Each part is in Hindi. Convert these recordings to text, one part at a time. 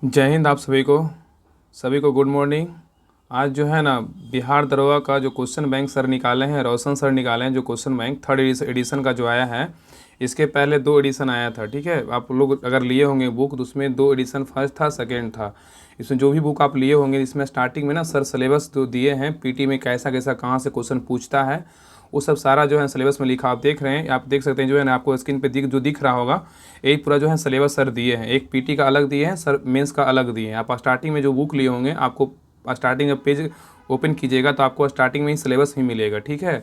जय हिंद। आप सभी को गुड मॉर्निंग। आज जो है ना, बिहार दरोगा का जो क्वेश्चन बैंक सर निकाले हैं, रोशन सर निकाले हैं जो क्वेश्चन बैंक थर्ड एडिशन का जो आया है। इसके पहले दो एडिशन आया था, ठीक है। आप लोग अगर लिए होंगे बुक तो उसमें दो एडिशन, फर्स्ट था सेकेंड था। इसमें जो भी बुक आप लिए होंगे, इसमें स्टार्टिंग में ना सर सिलेबस जो दिए हैं पीटी में कैसा कैसा कहाँ से क्वेश्चन पूछता है, वो सब सारा जो है सिलेबस में लिखा। आप देख रहे हैं, आप देख सकते हैं जो है ना, आपको स्क्रीन पे जो दिख रहा होगा, यही पूरा जो है सिलेबस सर दिए हैं। एक पीटी का अलग दिए हैं सर, मेंस का अलग दिए हैं। आप स्टार्टिंग में जो बुक लिए होंगे, आपको स्टार्टिंग में पेज ओपन कीजिएगा तो आपको स्टार्टिंग में ही सिलेबस ही मिलेगा, ठीक है।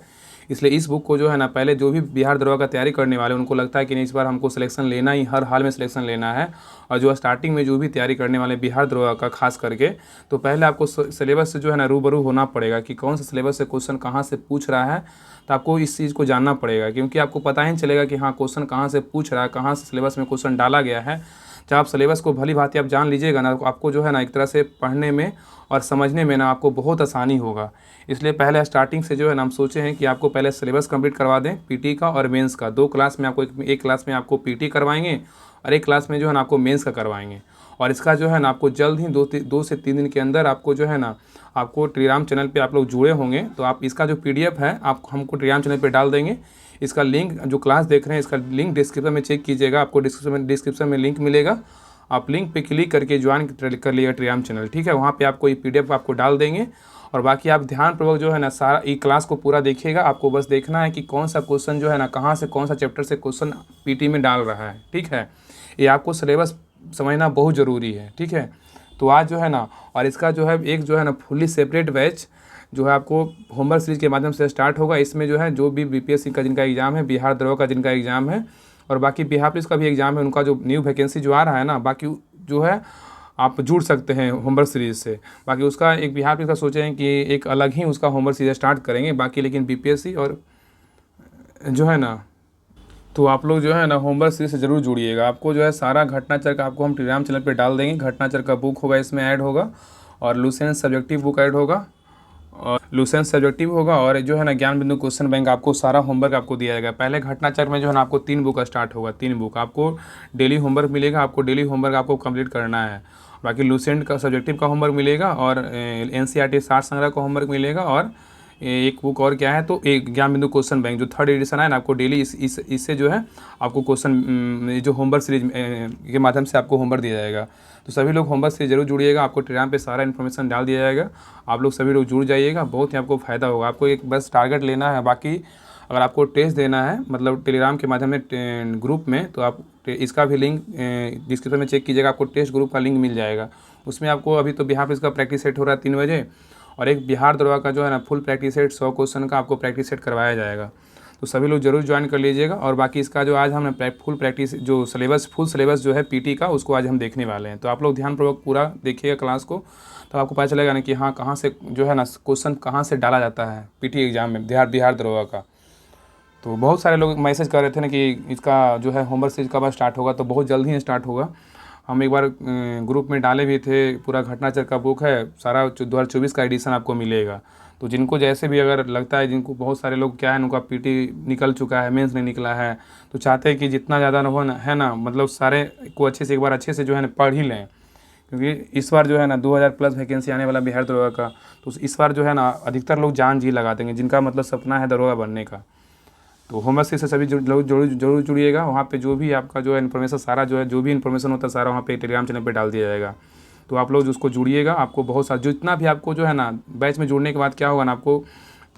इसलिए इस बुक को जो है ना, पहले जो भी बिहार दरोगा का तैयारी करने वाले उनको लगता है कि नहीं, इस बार हमको सिलेक्शन लेना ही, हर हाल में सिलेक्शन लेना है। और जो स्टार्टिंग में जो भी तैयारी करने वाले बिहार दरोगा का खास करके, तो पहले आपको सिलेबस से जो है ना रूबरू होना पड़ेगा कि कौन सा सिलेबस से क्वेश्चन कहाँ से पूछ रहा है। तो आपको इस चीज़ को जानना पड़ेगा, क्योंकि आपको पता ही नहीं चलेगा कि हाँ क्वेश्चन कहाँ से पूछ रहा है, कहाँ से सिलेबस में क्वेश्चन डाला गया है। जब आप सिलेबस को भली भांति आप जान लीजिएगा ना, तो आपको जो है ना एक तरह से पढ़ने में और समझने में ना आपको बहुत आसानी होगा। इसलिए पहले स्टार्टिंग से जो है ना हम सोचे हैं कि आपको पहले सिलेबस कंप्लीट करवा दें पीटी का और मेंस का। दो क्लास में आपको एक क्लास में आपको पीटी करवाएंगे और एक क्लास में जो है ना आपको मेंस का करवाएंगे। और इसका जो है ना आपको जल्द ही दो से तीन दिन के अंदर आपको जो है ना, आपको टेलीग्राम चैनल पे आप लोग जुड़े होंगे तो आप इसका जो पीडीएफ है आप हमको टेलीग्राम चैनल पे डाल देंगे। इसका लिंक, जो क्लास देख रहे हैं इसका लिंक डिस्क्रिप्शन में चेक कीजिएगा, आपको डिस्क्रिप्शन में लिंक मिलेगा। आप लिंक पे क्लिक करके ज्वाइन कर लिएगा टेलीग्राम चैनल, ठीक है। वहाँ पे आपको ये पीडीएफ आपको डाल देंगे। और बाकी आप ध्यानपूर्वक जो है ना सारा ई क्लास को पूरा देखिएगा। आपको बस देखना है कि कौन सा क्वेश्चन जो है ना, कहाँ से कौन सा चैप्टर से क्वेश्चन पीटी में डाल रहा है, ठीक है। ये आपको सिलेबस समझना बहुत ज़रूरी है, ठीक है। तो आज जो है ना, और इसका जो है एक जो है ना फुल्ली सेपरेट बैच जो है आपको होमवर्क सीरीज के माध्यम से स्टार्ट होगा। इसमें जो है जो भी बीपीएससी का जिनका एग्ज़ाम है, बिहार दरोगा का जिनका एग्ज़ाम है, और बाकी बिहार पुलिस का भी एग्ज़ाम है, उनका जो न्यू वैकेंसी जो आ रहा है ना, बाकी जो है आप जुड़ सकते हैं होमवर्क सीरीज़ से। बाकी उसका एक बिहार पुलिस का सोचे हैं कि एक अलग ही उसका होमवर्क सीरीज स्टार्ट करेंगे। बाकी लेकिन बीपीएससी और जो है ना, तो आप लोग जो है ना होमवर्क सीरीज से ज़रूर जुड़िएगा। आपको जो है सारा घटनाचर का आपको हम टेलीग्राम चैनल पे डाल देंगे। घटनाचर का बुक होगा, इसमें ऐड होगा, और लुसेंट सब्जेक्टिव बुक ऐड होगा, और लुसेंट सब्जेक्टिव होगा, और जो है ना ज्ञान बिंदु क्वेश्चन बैंक आपको सारा होमवर्क आपको दिया जाएगा। पहले घटनाचर में जो है ना आपको 3 बुक स्टार्ट होगा, 3 बुक आपको डेली होमवर्क मिलेगा। आपको डेली होमवर्क आपको कंप्लीट करना है। बाकी लुसेंट का सब्जेक्टिव का होमवर्क मिलेगा, और एनसीईआरटी साठ संग्रह का होमवर्क मिलेगा, और एक बुक और क्या है, तो एक ज्ञान बिंदु क्वेश्चन बैंक जो थर्ड एडिशन है ना, आपको डेली इससे जो है आपको क्वेश्चन जो होमवर्क सीरीज के माध्यम से आपको होमवर्क दिया जाएगा। तो सभी लोग होमवर्क से जरूर जुड़िएगा। आपको टेलीग्राम पे सारा इन्फॉर्मेशन डाल दिया जाएगा। आप लोग सभी लोग जुड़ जाइएगा, बहुत ही आपको फ़ायदा होगा। आपको एक बस टारगेट लेना है। बाकी अगर आपको टेस्ट देना है, मतलब टेलीग्राम के माध्यम में ग्रुप में, तो आप इसका भी लिंक डिस्क्रिप्शन में चेक कीजिएगा, आपको टेस्ट ग्रुप का लिंक मिल जाएगा। उसमें आपको अभी तो बिहार पुलिस का प्रैक्टिस सेट हो रहा है 3 बजे, और एक बिहार दरोगा का जो है ना फुल प्रैक्टिस सेट 100 क्वेश्चन का आपको प्रैक्टिस सेट करवाया जाएगा। तो सभी लोग जरूर ज्वाइन कर लीजिएगा। और बाकी इसका जो आज हमने फुल प्रैक्टिस जो फुल सिलेबस जो है पीटी का, उसको आज हम देखने वाले हैं। तो आप लोग ध्यानपूर्वक पूरा देखिएगा क्लास को, तो आपको पता चलेगा ना कि हाँ कहाँ से जो है ना क्वेश्चन कहाँ से डाला जाता है पीटी एग्जाम में बिहार दरोगा का। तो बहुत सारे लोग मैसेज कर रहे थे ना कि इसका जो है होमवर्क सीरीज कब स्टार्ट होगा, तो बहुत जल्द ही स्टार्ट होगा। हम एक बार ग्रुप में डाले भी थे, पूरा घटनाचर का बुक है सारा, 2024 का एडिशन आपको मिलेगा। तो जिनको जैसे भी अगर लगता है, जिनको बहुत सारे लोग क्या है उनका पीटी निकल चुका है, मेंस नहीं निकला है, तो चाहते हैं कि जितना ज़्यादा न हो ना, है ना, मतलब सारे को अच्छे से एक बार अच्छे से जो है ना पढ़ ही लें। क्योंकि इस बार जो है ना 2000 प्लस वैकेंसी आने वाला बिहार दरोगा का, तो इस बार जो है ना अधिकतर लोग जान जी लगा देंगे, जिनका मतलब सपना है दरोगा बनने का। तो होमवर्क से सभी जरूर जुड़िएगा। वहाँ पे जो भी आपका जो है इन्फॉर्मेशन सारा जो है, जो भी इन्फॉर्मेशन होता है सारा वहाँ पे टेलीग्राम चैनल पे डाल दिया जाएगा। तो आप लोग उसको जुड़िएगा। आपको बहुत सारा जितना भी आपको जो है ना बैच में जुड़ने के बाद क्या होगा ना, आपको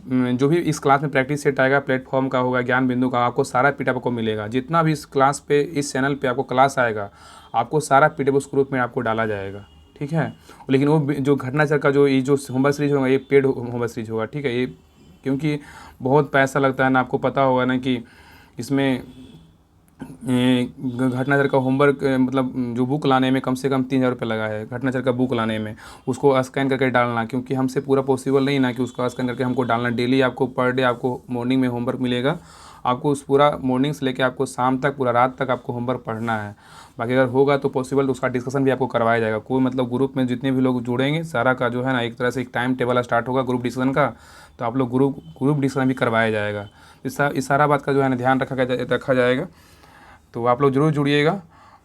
जो भी इस क्लास में प्रैक्टिस सेट आएगा, प्लेटफॉर्म का होगा, ज्ञान बिंदु का, आपको सारा पीडीएफ आपको मिलेगा। जितना भी इस क्लास पे, इस चैनल पे आपको क्लास आएगा, आपको सारा पीडीएफ उस ग्रुप में आपको डाला जाएगा, ठीक है। लेकिन वो जो घटनाचर का जो ये जो होमवर्क सीरीज होगा, ये पेड होमवर्क सीरीज होगा, ठीक है। ये क्योंकि बहुत पैसा लगता है ना, आपको पता होगा ना कि इसमें घटनाचर का होमवर्क मतलब जो बुक लाने में कम से कम 3000 रुपये लगा है। घटनाचर का बुक लाने में उसको स्कैन करके डालना, क्योंकि हमसे पूरा पॉसिबल नहीं ना कि उसको स्कैन करके हमको डालना। डेली आपको पर डे आपको मॉर्निंग में होमवर्क मिलेगा। आपको उस पूरा मॉर्निंग से लेकर आपको शाम तक, पूरा रात तक आपको होमवर्क पढ़ना है। बाकी अगर होगा तो पॉसिबल तो उसका डिस्कशन भी आपको करवाया जाएगा। कोई मतलब ग्रुप में जितने भी लोग जुड़ेंगे सारा का जो है ना एक तरह से एक टाइम टेबल स्टार्ट होगा ग्रुप डिस्कशन का, तो आप लोग ग्रुप डिस्कशन भी करवाया जाएगा। इस सारा बात का जो है ना ध्यान रखा जाएगा। तो आप लोग ज़रूर जुड़िएगा।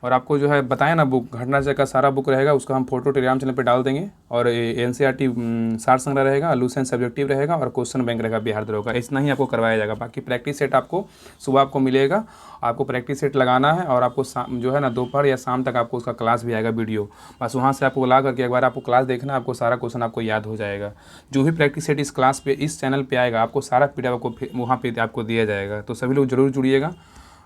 और आपको जो है बताया ना, बुक घटनाचक्र का सारा बुक रहेगा, उसका हम फोटो टेलीग्राम चैनल पे डाल देंगे। और एनसीईआरटी सार संग्रह रहेगा, लूसेंट सब्जेक्टिव रहेगा और क्वेश्चन बैंक रहेगा बिहार दरोगा का। इतना ही आपको करवाया जाएगा। बाकी प्रैक्टिस सेट आपको सुबह आपको मिलेगा, आपको प्रैक्टिस सेट लगाना है। और आपको जो है ना दोपहर या शाम तक आपको उसका क्लास भी आएगा वीडियो, बस वहाँ से आपको ला करके एक बार आपको क्लास देखना, आपको सारा क्वेश्चन आपको याद हो जाएगा। जो भी प्रैक्टिस सेट इस क्लास पे इस चैनल पे आएगा, आपको सारा पीडीएफ आपको वहाँ पे आपको दिया जाएगा। तो सभी लोग जरूर जुड़िएगा,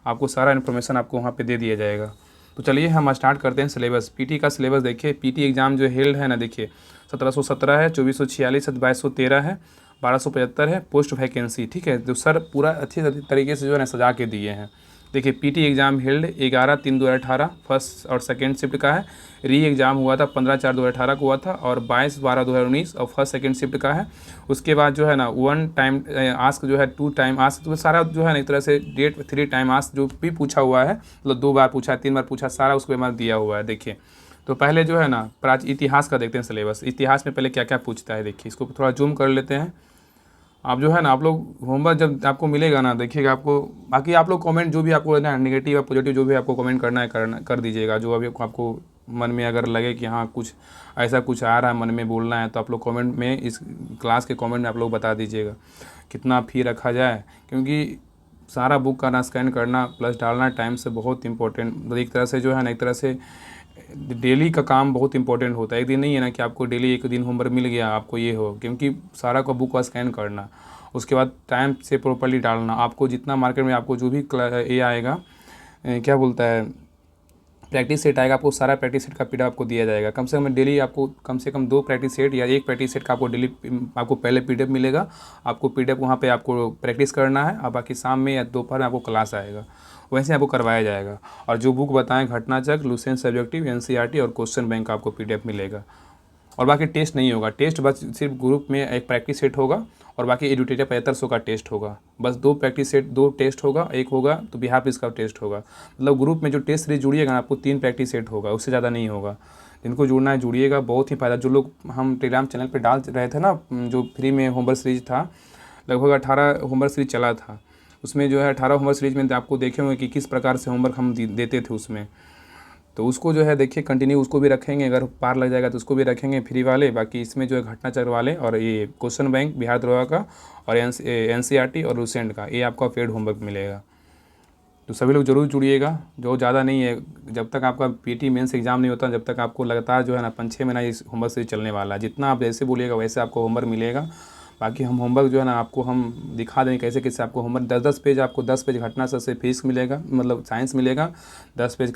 आपको सारा इन्फॉर्मेशन आपको वहाँ पे दे दिया जाएगा। तो चलिए हम स्टार्ट करते हैं सिलेबस। पीटी का सिलेबस देखिए, पीटी एग्ज़ाम जो हेल्ड है ना, देखिए 1717 है, 2446 है, 2213 है, 1275 है पोस्ट वैकेंसी। ठीक है, तो सर पूरा अच्छे तरीके से जो है ना सजा के दिए हैं। देखिए पीटी एग्ज़ाम हेल्ड 11/3/2018 फर्स्ट और सेकंड शिफ्ट का है। री एग्ज़ाम हुआ था 15/4/2018 को हुआ था और 22/12/2019 और फर्स्ट सेकंड शिफ्ट का है। उसके बाद जो है ना 1 टाइम आस्क जो है 2 टाइम आस्क, तो सारा जो है ना एक तरह से डेट 3 टाइम आस्क जो भी पूछा हुआ है, मतलब 2 बार पूछा 3 बार पूछा, सारा उसको हमारा दिया हुआ है। देखिए तो पहले जो है ना इतिहास का देखते हैं सिलेबस। इतिहास में पहले क्या क्या पूछता है देखिए, इसको थोड़ा जूम कर लेते हैं। आप जो है ना, आप लोग होमवर्क जब आपको मिलेगा ना देखिएगा आपको, बाकी आप लोग कमेंट जो भी आपको ना नेगेटिव या पॉजिटिव जो भी आपको कमेंट करना है कर दीजिएगा। जो अभी आपको मन में अगर लगे कि हाँ कुछ ऐसा कुछ आ रहा है मन में बोलना है, तो आप लोग कमेंट में, इस क्लास के कमेंट में आप लोग बता दीजिएगा कितना फ़ी रखा जाए। क्योंकि सारा बुक का ना स्कैन करना प्लस डालना टाइम से बहुत इंपॉर्टेंट, एक तरह से जो है ना एक तरह से डेली का काम बहुत इंपॉर्टेंट होता है। एक दिन नहीं है ना कि आपको डेली एक दिन होमवर्क मिल गया आपको ये हो, क्योंकि सारा का बुक का स्कैन करना, उसके बाद टाइम से प्रॉपर्ली डालना। आपको जितना मार्केट में आपको जो भी ये आएगा क्या बोलता है प्रैक्टिस सेट आएगा, आपको सारा प्रैक्टिस सेट का पीडीएफ आपको दिया जाएगा। कम से कम डेली आपको कम से कम 2 प्रैक्टिस सेट या 1 प्रैक्टिस सेट का आपको डेली आपको पहले पीडीएफ मिलेगा। आपको पीडीएफ वहाँ पे आपको प्रैक्टिस करना है और बाकी शाम में या दोपहर में आपको क्लास आएगा, वैसे आपको करवाया जाएगा। और जो बुक बताएं घटनाचक्र, लूसेंट सब्जेक्टिव, एनसीईआरटी और क्वेश्चन बैंक का आपको पीडीएफ मिलेगा। और बाकी टेस्ट नहीं होगा, टेस्ट बस सिर्फ ग्रुप में एक प्रैक्टिस सेट होगा और बाकी एडुटेटिव 7500 का टेस्ट होगा। बस 2 प्रैक्टिस सेट 2 टेस्ट होगा, एक होगा तो बिहार पुलिस का टेस्ट होगा। मतलब ग्रुप में जो टेस्ट सीरीज जुड़िएगा ना, आपको 3 प्रैक्टिस सेट होगा, उससे ज़्यादा नहीं होगा। जिनको जुड़ना है जुड़िएगा, बहुत ही फ़ायदा। जो लोग हम टेलीग्राम चैनल पर डाल रहे थे ना, जो फ्री में होमवर्क सीरीज था, लगभग 18 होमवर्क सीरीज चला था। उसमें जो है 18 होमवर्क सीरीज में आपको देखे होंगे कि किस प्रकार से होमवर्क हम देते थे उसमें। तो उसको जो है देखिए कंटिन्यू उसको भी रखेंगे, अगर पार लग जाएगा तो उसको भी रखेंगे फ्री वाले। बाकी इसमें जो है घटनाचक्र वाले और ये क्वेश्चन बैंक बिहार दरोगा का और एनसीईआरटी और लूसेंट का, ये आपका पेड होमवर्क मिलेगा। तो सभी लोग जरूर जुड़िएगा। जो ज़्यादा नहीं है, जब तक आपका पीटी मेंस एग्जाम नहीं होता जब तक आपको लगातार जो है ना 5-6 महीना इस होमवर्क से चलने वाला है। जितना आप जैसे बोलिएगा वैसे आपको होमवर्क मिलेगा। बाकी हम होमवर्क जो है ना आपको हम दिखा देंगे कैसे कैसे आपको होमवर्क 10-10 पेज, आपको 10 पेज घटनाचक्र से फिजिक्स मिलेगा, मतलब साइंस मिलेगा, 10 पेज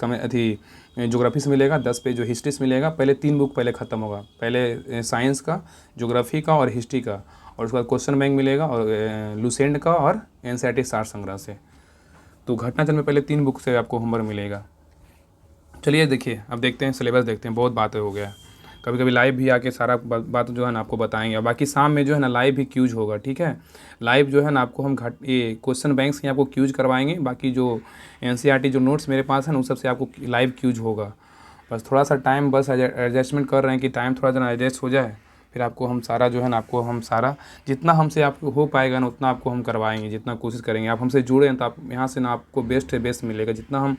ज्योग्राफी से मिलेगा, 10 पेज जो हिस्ट्री से मिलेगा। पहले 3 बुक पहले ख़त्म होगा, पहले साइंस का, ज्योग्राफी का और हिस्ट्री का, और उसके बाद क्वेश्चन बैंक मिलेगा और लूसेंट का और एनसीईआरटी सार संग्रह से। तो घटनाचक्र में पहले 3 बुक से आपको होमवर्क मिलेगा। चलिए देखिए अब देखते हैं सिलेबस, देखते हैं, बहुत बातें हो गया। कभी कभी लाइव भी आके सारा बात जो है ना आपको बताएंगे। और बाकी शाम में जो है ना लाइव भी क्यूज होगा। ठीक है, लाइव जो है ना आपको हम ये क्वेश्चन बैंक से आपको क्यूज करवाएंगे। बाकी जो एनसीईआरटी जो नोट्स मेरे पास है ना उस सबसे आपको लाइव क्यूज होगा। बस थोड़ा सा टाइम बस एडजस्टमेंट कर रहे हैं कि टाइम थोड़ा सा एडजस्ट हो जाए, फिर आपको हम सारा जो है ना आपको हम सारा जितना हमसे आपको हो पाएगा ना उतना आपको हम करवाएंगे, जितना कोशिश करेंगे। आप हमसे जुड़े हैं तो आप यहाँ से ना आपको बेस्ट से बेस्ट मिलेगा जितना हम,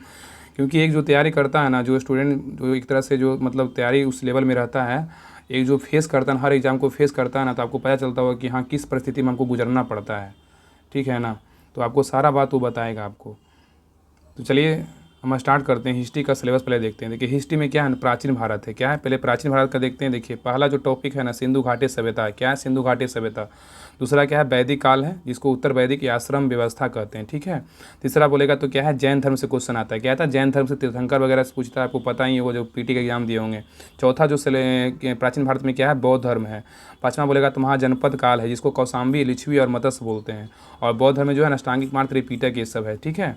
क्योंकि एक जो तैयारी करता है ना, जो स्टूडेंट जो एक तरह से जो मतलब तैयारी उस लेवल में रहता है, एक जो फेस करता है हर एग्ज़ाम को फेस करता है ना, तो आपको पता चलता होगा कि हाँ किस परिस्थिति में हमको गुजरना पड़ता है। ठीक है ना, तो आपको सारा बात वो बताएगा आपको। तो चलिए हम स्टार्ट करते हैं। हिस्ट्री का सिलेबस पहले देखते हैं। देखिए हिस्ट्री में क्या है, प्राचीन भारत है। क्या है, पहले प्राचीन भारत का देखते हैं। देखिए पहला जो टॉपिक है ना सिंधु घाटी सभ्यता है। क्या है, सिंधु घाटी सभ्यता। दूसरा क्या है, वैदिक काल है, जिसको उत्तर वैदिक या आश्रम व्यवस्था कहते हैं। ठीक है, तीसरा बोलेगा तो क्या है, जैन धर्म से क्वेश्चन आता है। क्या था, जैन धर्म से तीर्थंकर वगैरह से पूछता है, आपको पता ही होगा जो पीटी के एग्जाम दिए होंगे। चौथा जो प्राचीन भारत में क्या है, बौद्ध धर्म है। पाँचवा बोलेगा तो महाजनपद काल है, जिसको कौशाम्बी, लिच्छवी और मत्स्य बोलते हैं। और बौद्ध धर्म में जो है ना अष्टांगिक मार्ग, त्रिपिटक ये सब है। ठीक है,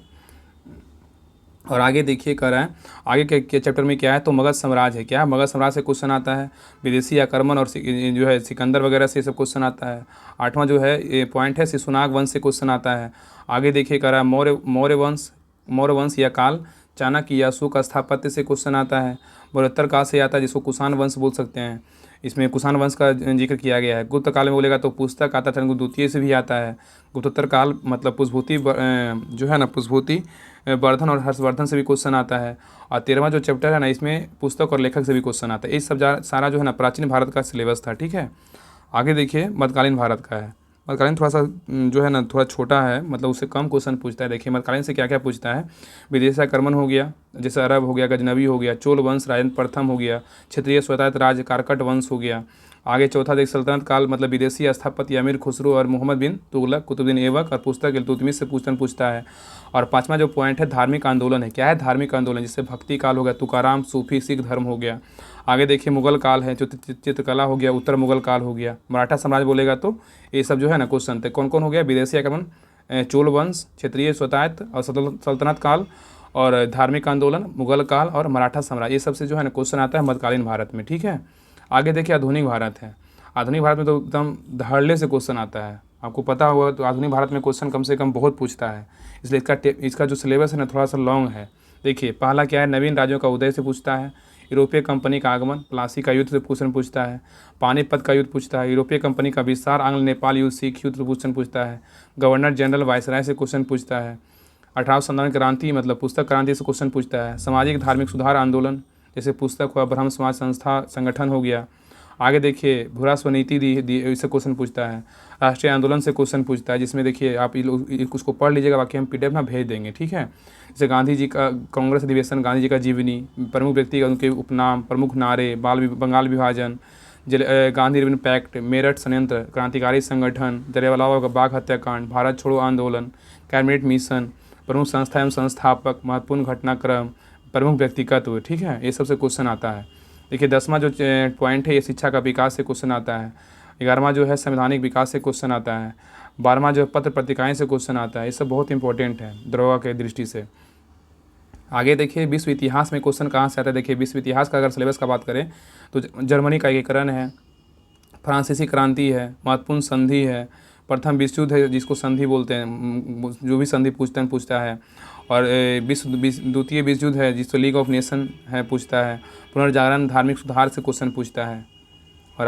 और आगे देखिए कर रहा है आगे के चैप्टर में क्या है, तो मगध साम्राज्य है। क्या है, मगध साम्राज्य से क्वेश्चन आता है। विदेशी आक्रमण और जो है सिकंदर वगैरह से सब क्वेश्चन आता है। 8वां जो है ये पॉइंट है, शिशुनाग वंश से क्वेश्चन आता है। आगे देखिए कर रहा है मौर्य वंश या काल, चाणक्य या अशोक स्थापत्य से क्वेश्चन आता है। 72 काल से आता है, जिसको कुषाण वंश बोल सकते हैं। इसमें कुषाण वंश का जिक्र किया गया है। गुप्त काल में बोलेगा तो पुस्तक आता है, चंद्रगुप्त द्वितीय से भी आता है। गुप्तोत्तर काल मतलब पुष्पभूति जो है ना, पुष्पभूति वर्धन और हर्षवर्धन से भी क्वेश्चन आता है। और 13वां जो चैप्टर है ना, इसमें पुस्तक और लेखक से भी क्वेश्चन आता है। इस सब सारा जो है ना प्राचीन भारत का सिलेबस था। ठीक है, आगे देखिए मध्यकालीन भारत का है। मध्यकालीन थोड़ा सा जो है ना थोड़ा छोटा है, मतलब उससे कम क्वेश्चन पूछता है। देखिए मध्यकालीन से क्या क्या पूछता है। विदेशाक्रमण हो गया, जैसे अरब हो गया, गजनवी हो गया, चोल वंश, राजेंद्र प्रथम हो गया, क्षेत्रीय स्वतंत्र राज्य, कारकट वंश हो गया। आगे चौथा देख सल्तनत काल मतलब विदेशी स्थापत्य, अमीर खुसरो और मोहम्मद बिन तुगलक, कुतुबुद्दीन ऐबक और पुस्तक इल्तुतमिश से क्वेश्चन पूछता है। और पांचवा जो पॉइंट है धार्मिक आंदोलन है। क्या है धार्मिक आंदोलन? जिससे भक्ति काल हो गया, तुकाराम, सूफी, सिख धर्म हो गया। आगे देखिए मुगल काल है, जो चित्रकला हो गया, उत्तर मुगल काल हो गया। मराठा साम्राज्य बोलेगा तो ये सब जो है ना क्वेश्चन थे। कौन कौन हो गया? विदेशी आक्रमण, चोल वंश, क्षेत्रीय स्वतंत्र और सल्तनत काल, और धार्मिक आंदोलन, मुगल काल और मराठा साम्राज्य। ये सबसे जो है ना क्वेश्चन आता है मध्यकालीन भारत में। ठीक है, आगे देखिए आधुनिक भारत है। आधुनिक भारत में तो एकदम धड़ल्ले से क्वेश्चन आता है। आपको पता होगा तो आधुनिक भारत में क्वेश्चन कम से कम बहुत पूछता है, इसलिए इसका जो सिलेबस है ना थोड़ा सा लॉन्ग है। देखिए पहला क्या है, नवीन राज्यों का उदय से पूछता है, यूरोपीय कंपनी का आगमन, प्लासी का युद्ध से क्वेश्चन पूछता है, पानीपत का युद्ध पूछता है, यूरोपीय कंपनी का विस्तार, आंग्ल नेपाल युद्ध, सिख युद्ध क्वेश्चन पूछता है, गवर्नर जनरल वायसराय से क्वेश्चन पूछता है, 1857 क्रांति मतलब पुस्तक क्रांति से क्वेश्चन पूछता है, सामाजिक धार्मिक सुधार आंदोलन जैसे पुस्तक हुआ, ब्रह्म समाज संस्था संगठन हो गया। आगे देखिए भूरा स्वनीति दी इससे क्वेश्चन पूछता है, राष्ट्रीय आंदोलन से क्वेश्चन पूछता है, जिसमें देखिए आप उसको पढ़ लीजिएगा, बाकी हम PDF ना भेज देंगे। ठीक है, जैसे गांधी जी का कांग्रेस अधिवेशन, गांधी जी का जीवनी, प्रमुख व्यक्ति का उनके उपनाम, प्रमुख नारे, बंगाल विभाजन, गांधी रिबन पैक्ट, मेरठ संयंत्र, क्रांतिकारी संगठन, जलियांवाला बाग हत्याकांड, भारत छोड़ो आंदोलन, कैबिनेट मिशन, प्रमुख संस्था एवं संस्थापक, महत्वपूर्ण घटनाक्रम, प्रमुख व्यक्तित्व। ठीक है, ये सबसे क्वेश्चन आता है। देखिए 10वां जो पॉइंट है ये शिक्षा का विकास से क्वेश्चन आता है। 11वां जो है संवैधानिक विकास से क्वेश्चन आता है। 12वां जो पत्र पत्रिकाएं से क्वेश्चन आता है। ये सब बहुत इंपॉर्टेंट है दरोगा के दृष्टि से। आगे देखिए विश्व इतिहास में क्वेश्चन कहाँ से आता है। देखिए विश्व इतिहास का अगर सिलेबस का बात करें तो जर्मनी का एकीकरण है, फ्रांसीसी क्रांति है, महत्वपूर्ण संधि है, प्रथम विश्व युद्ध है जिसको संधि बोलते हैं, जो भी संधि पूछता है, और द्वितीय विश्व युद्ध है जिसको लीग ऑफ नेशन है पूछता है, पुनर्जागरण, धार्मिक सुधार से क्वेश्चन पूछता है। और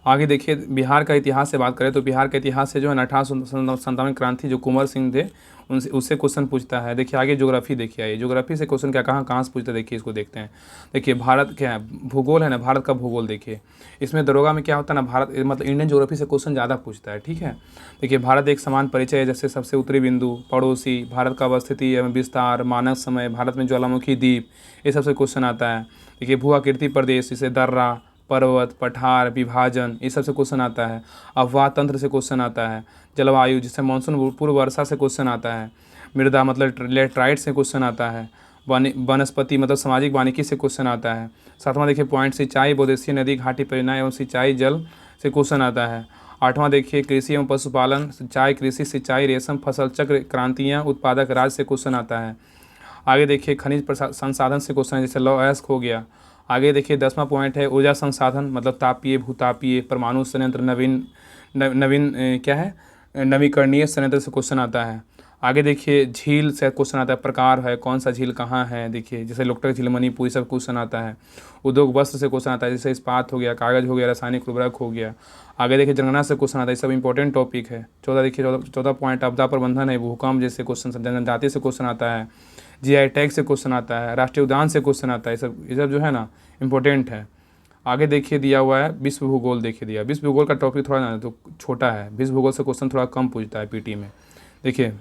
आगे देखिए बिहार का इतिहास से बात करें तो बिहार के इतिहास से जो है 1857 क्रांति जो कुंवर सिंह थे उससे क्वेश्चन पूछता है। देखिए आगे ज्योग्राफी देखिए, आइए ज्योग्राफी से क्वेश्चन क्या कहाँ से पूछता है, देखिए इसको देखते हैं। देखिए भारत क्या है, भूगोल है ना, भारत का भूगोल। देखिए इसमें दरोगा में क्या होता है ना, भारत मतलब इंडियन ज्योग्राफी से क्वेश्चन ज़्यादा पूछता है। ठीक है, देखिए भारत एक समान परिचय है, जैसे सबसे उत्तरी बिंदु, पड़ोसी, भारत का अवस्थिति एवं विस्तार, मानव समय, भारत में ज्वालामुखी द्वीप, ये सबसे क्वेश्चन आता है। देखिए भू आकृति प्रदेश जैसे दर्रा, पर्वत, पठार, विभाजन, ये सबसे क्वेश्चन आता है। अफवाह तंत्र से क्वेश्चन आता है। जलवायु जिससे मानसून पूर्व वर्षा से क्वेश्चन आता है। मृदा मतलब लेटराइट से क्वेश्चन आता है। वनस्पति मतलब सामाजिक वानिकी से क्वेश्चन आता है। 7वां देखिए पॉइंट सिंचाई, बहुउद्देशीय नदी घाटी परियोजना एवं सिंचाई जल से क्वेश्चन आता है। 8वां देखिए कृषि एवं पशुपालन, सिंचाई, कृषि, सिंचाई, रेशम, फसल चक्र, क्रांतियाँ, उत्पादक राज्य से क्वेश्चन आता है। आगे देखिए खनिज संसाधन से क्वेश्चन है, जैसे लौ अयस्क हो गया। आगे देखिए 10वां पॉइंट है ऊर्जा संसाधन मतलब तापीय, भूतापीय, परमाणु संयंत्र, नवीकरणीय संयंत्र से क्वेश्चन आता है। आगे देखिए झील से क्वेश्चन आता है, प्रकार है, कौन सा झील कहाँ है। देखिए जैसे लोकटक झील, मणिपुर, सब क्वेश्चन आता है। उद्योग वस्त्र से क्वेश्चन आता है, जैसे इस्पात हो गया, कागज हो गया, रासायनिक उर्वरक हो गया। आगे देखिए जनगणना से क्वेश्चन आता है, सब इंपॉर्टेंट टॉपिक है। 14 देखिए 14 पॉइंट आपदा प्रबंधन है, भूकंप जैसे क्वेश्चन, जनजाति से क्वेश्चन आता है। GI टैग से क्वेश्चन आता है, राष्ट्रीय उद्यान से क्वेश्चन आता है। ये सब जो है ना इम्पोर्टेंट है। आगे देखिए दिया हुआ है विश्व भूगोल, देखिए दिया विश्व भूगोल का टॉपिक थोड़ा ना तो छोटा है, विश्व भूगोल से क्वेश्चन थोड़ा कम पूछता है PT में। देखिए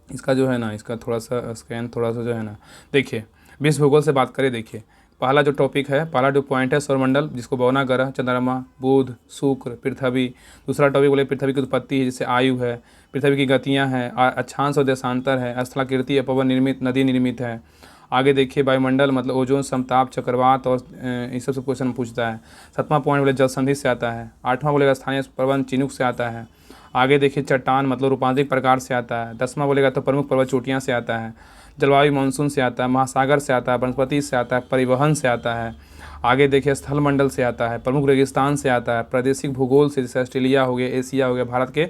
इसका जो है ना, इसका थोड़ा सा स्कैन थोड़ा सा जो है ना, देखिए विश्व भूगोल से बात करें। देखिए पहला जो टॉपिक है, पहला जो पॉइंट है सौरमंडल, जिसको बौना ग्रह, चंद्रमा, बुध, शुक्र, पृथ्वी। दूसरा टॉपिक बोले पृथ्वी की उत्पत्ति है, जैसे आयु है, पृथ्वी की गतियाँ हैं, अक्षांश और देशांतर है, स्थलाकृति, अपवन निर्मित, नदी निर्मित है। आगे देखिए वायुमंडल मतलब ओजोन, समताप, चक्रवात और इस सब क्वेश्चन पूछता है। 7वां पॉइंट बोले जल संधि से आता है। 8वां बोलेगा स्थानीय प्रबंध, चिनुक से आता है। आगे देखिए चट्टान मतलब रूपांतरिक प्रकार से आता है। 10वां बोलेगा तो प्रमुख पर्वत चोटियाँ से आता है। जलवायु मानसून से आता है, महासागर से आता है, वनस्पति से आता है, परिवहन से आता है। आगे देखिए स्थल मंडल से आता है, प्रमुख रेगिस्तान से आता है, प्रादेशिक भूगोल से, जैसे ऑस्ट्रेलिया हो गया, एशिया हो गया, भारत के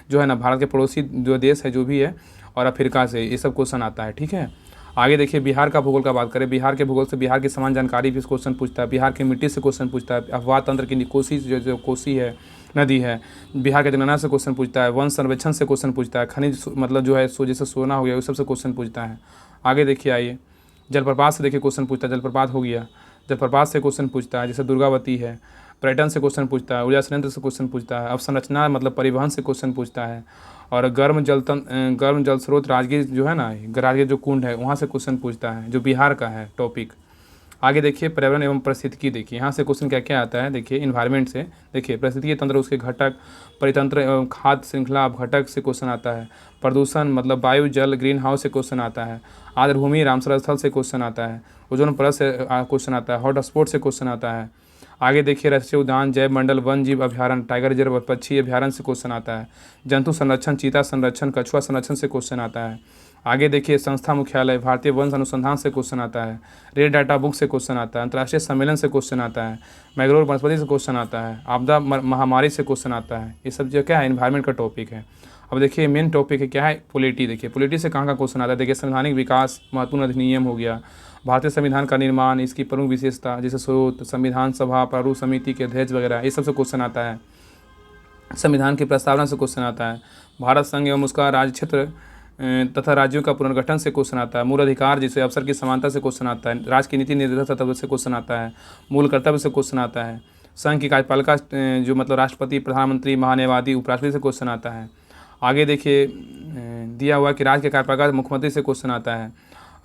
जो है ना, भारत के पड़ोसी जो देश है जो भी है, और अफ्रीका से, ये सब क्वेश्चन आता है। ठीक है, आगे देखिए बिहार का भूगोल का बात करें, बिहार के भूगोल से बिहार की समान जानकारी भी क्वेश्चन पूछता है, बिहार की मिट्टी से क्वेश्चन पूछता है, अफवाह तंत्र की कोसी जो कोसी है नदी है, बिहार के जनगणना से क्वेश्चन पूछता है, वन संरक्षण से क्वेश्चन पूछता है, खनिज मतलब जो है जैसे सोना हो गया उस सबसे क्वेश्चन पूछता है। आगे देखिए आइए, जलप्रपात से देखिए क्वेश्चन पूछता है, जलप्रपात हो गया, जलप्रपात से क्वेश्चन पूछता है, जैसे दुर्गावती है। पर्यटन से क्वेश्चन पूछता है, ऊर्जा संयंत्र से क्वेश्चन पूछता है, अवसंरचना मतलब परिवहन से क्वेश्चन पूछता है, और गर्म जल स्रोत राजगीर जो है ना, राजगीर जो कुंड है वहाँ से क्वेश्चन पूछता है, जो बिहार का है टॉपिक। आगे देखिए पर्यावरण एवं पारिस्थितिकी, देखिए यहाँ से क्वेश्चन क्या क्या आता है। देखिए इन्वायरमेंट से, देखिए पारिस्थितिकी तंत्र उसके घटक, परितंत्र एवं खाद्य श्रृंखला घटक से क्वेश्चन आता है, प्रदूषण मतलब वायु जल ग्रीन हाउस से क्वेश्चन आता है, आर्द्रभूमि रामसर स्थल से क्वेश्चन आता है, ओजोन परत से क्वेश्चन आता है, हॉटस्पॉट से क्वेश्चन आता है। आगे देखिए राष्ट्रीय उद्यान, जैव मंडल, वन जीव अभ्यारण्य, टाइगर रिजर्व, पक्षी अभ्यारण्य से क्वेश्चन आता है, जंतु संरक्षण, चीता संरक्षण, कछुआ संरक्षण से क्वेश्चन आता है। आगे देखिए संस्था मुख्यालय, भारतीय वन अनुसंधान से क्वेश्चन आता है, रेड डाटा बुक से क्वेश्चन आता है, अंतर्राष्ट्रीय सम्मेलन से क्वेश्चन आता है, मैंग्रोव वनस्पति से क्वेश्चन आता है, आपदा महामारी से क्वेश्चन आता है। ये सब जो क्या है एनवायरनमेंट का टॉपिक है। अब देखिए मेन टॉपिक है क्या है, पॉलिटी। देखिए पॉलिटी से कहाँ का क्वेश्चन आता है। देखिए संवैधानिक विकास, महत्वपूर्ण अधिनियम हो गया, भारतीय संविधान का निर्माण, इसकी प्रमुख विशेषता जैसे स्रोत, संविधान सभा, प्रारूप समिति के अध्यक्ष वगैरह, ये सब से क्वेश्चन आता है। संविधान की प्रस्तावना से क्वेश्चन आता है, भारत संघ एवं उसका राज्य क्षेत्र तथा राज्यों का पुनर्गठन से क्वेश्चन आता है, मूल अधिकार जैसे अवसर की समानता से क्वेश्चन आता है, राज्य की नीति निर्देशक तत्व से क्वेश्चन आता है, मूल कर्तव्य से क्वेश्चन आता है, संघ की कार्यपालिका जो मतलब राष्ट्रपति, प्रधानमंत्री, महान्यायवादी, उपराष्ट्रपति से क्वेश्चन आता है। आगे देखिए दिया हुआ कि राज्य के कार्यपालिका मुख्यमंत्री से क्वेश्चन आता है।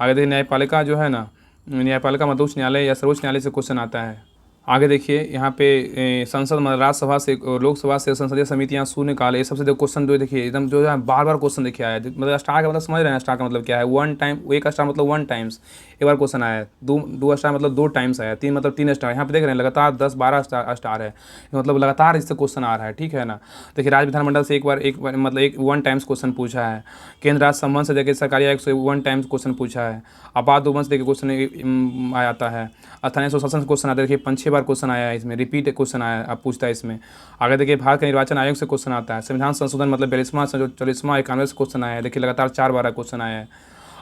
आगे देखिए न्यायपालिका जो है ना, न्यायपालिका मतलब उच्च न्यायालय या सर्वोच्च न्यायालय से क्वेश्चन आता है। आगे देखिए यहाँ पे संसद मतलब राज्यसभा से, लोकसभा से, संसदीय समितियाँ, शून्यकाल, ये सबसे देखो क्वेश्चन जो देखिए एकदम जो है बार बार क्वेश्चन देखिए आया है। मतलब स्टार का मतलब समझ रहे हैं, स्टार का मतलब क्या है, वन टाइम, एक स्टार मतलब वन टाइम्स एक बार क्वेश्चन आया है, दो स्टार मतलब दो टाइम्स आया, तीन मतलब तीन स्टार। यहाँ पे देख रहे हैं लगातार 10-12 स्टार है, मतलब लगातार इससे क्वेश्चन आ रहा है, ठीक है ना। देखिए राज्य विधानमंडल से एक बार मतलब एक वन टाइम्स क्वेश्चन पूछा है, केंद्र राज्य संबंध से देखिए सरकारी आयोग से वन टाइम्स क्वेश्चन पूछा है, आपात दोवंश से देखिए क्वेश्चन आता है, स्थानीय स्वशासन से क्वेश्चन आता है, देखिए 5-6 बार क्वेश्चन आया है इसमें, रिपीट क्वेश्चन आया अब पूछता है इसमें। आगे देखिए भारत के निर्वाचन आयोग से क्वेश्चन आता है, संविधान संशोधन मतलब 42वां 44वां 91 से क्वेश्चन आया है, देखिए लगातार 4 बार क्वेश्चन आया है।